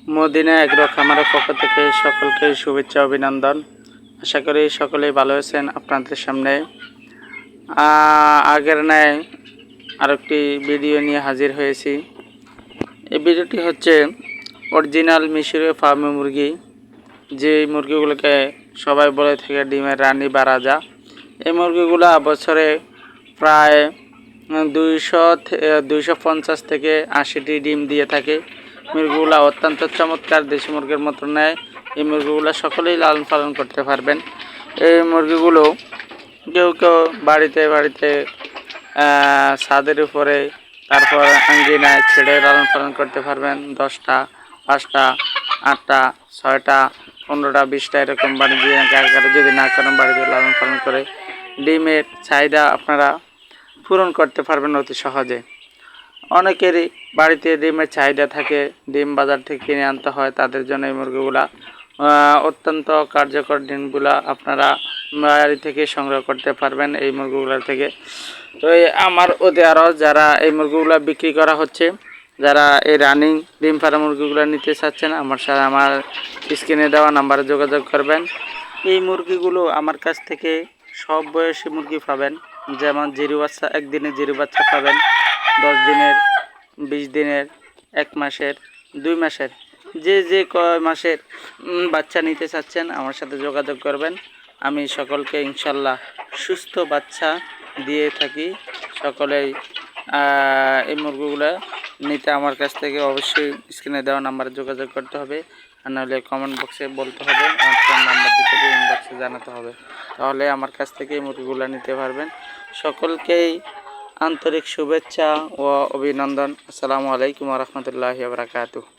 Medina agro খামারের পক্ষ থেকে সকলকে শুভেচ্ছা অভিনন্দন। আশা করি সকলেই ভালো আছেন। আপনাদের সামনে আগের ন্যায় আরেকটি ভিডিও নিয়ে হাজির হয়েছি। এই ভিডিওটি হচ্ছে অরিজিনাল মিশরীয় ফার্মি মুরগি, যে মুরগিগুলোকে সবাই বলে থাকে ডিমের রানী বা রাজা। এই মুরগিগুলা বছরে প্রায় 250 থেকে 80টি ডিম দিয়ে থাকে। মুরগিগুলা অত্যন্ত চমৎকার, দেশি মুরগির মতো নেয়। এই মুরগিগুলো সকলেই লালন পালন করতে পারবেন। এই মুরগিগুলো কেউ কেউ বাড়িতে ছাদের উপরে, তারপর আঙ্গিনায় ছেড়ে লালন পালন করতে পারবেন। 10টা, 5টা, 8টা, 6টা, 15টা, 20টা এরকম বাণিজ্যিক আকারে যদি না করেন, বাড়িতে লালন পালন করে ডিমের চাহিদা আপনারা পূরণ করতে পারবেন অতি সহজে। অনেকেরই বাড়িতে ডিমের চাহিদা থাকে, ডিম বাজার থেকে কিনে আনতে হয়। তাদের জন্য এই মুরগিগুলা অত্যন্ত কার্যকর। ডিমগুলা আপনারা বাড়ি থেকে সংগ্রহ করতে পারবেন এই মুরগিগুলোর থেকে। তো আমার আরও যারা এই মুরগিগুলা বিক্রি করা হচ্ছে, যারা এই রানিং ডিম ফার্ম মুরগিগুলো নিতে চাচ্ছেন, আমার স্ক্রিনে দেওয়া নাম্বারে যোগাযোগ করবেন। এই মুরগিগুলো আমার কাছ থেকে সব বয়সী মুরগি পাবেন। যেমন জিরো বাচ্চা, একদিনে জিরো বাচ্চা পাবেন, 10 দিনের, 20 দিনের, 1 মাসের, 2 মাসের, যে কয় মাসের বাচ্চা নিতে চাচ্ছেন আমার সাথে যোগাযোগ করবেন। আমি সকলকে ইনশাল্লাহ সুস্থ বাচ্চা দিয়ে থাকি। সকলেই এই মুরগিগুলো নিতে আমার কাছ থেকে অবশ্যই স্ক্রিনে দেওয়া নাম্বারে যোগাযোগ করতে হবে, আর নাহলে কমেন্ট বক্সে বলতে হবে, আমার নাম্বার দিতে হবে, ইনবক্সে জানাতে হবে। তাহলে আমার কাছ থেকে এই মুরগিগুলো নিতে পারবেন। সকলকেই আন্তরিক শুভেচ্ছা ও অভিনন্দন। আসসালামু আলাইকুম ওয়া রাহমাতুল্লাহি ওয়া বারাকাতুহু।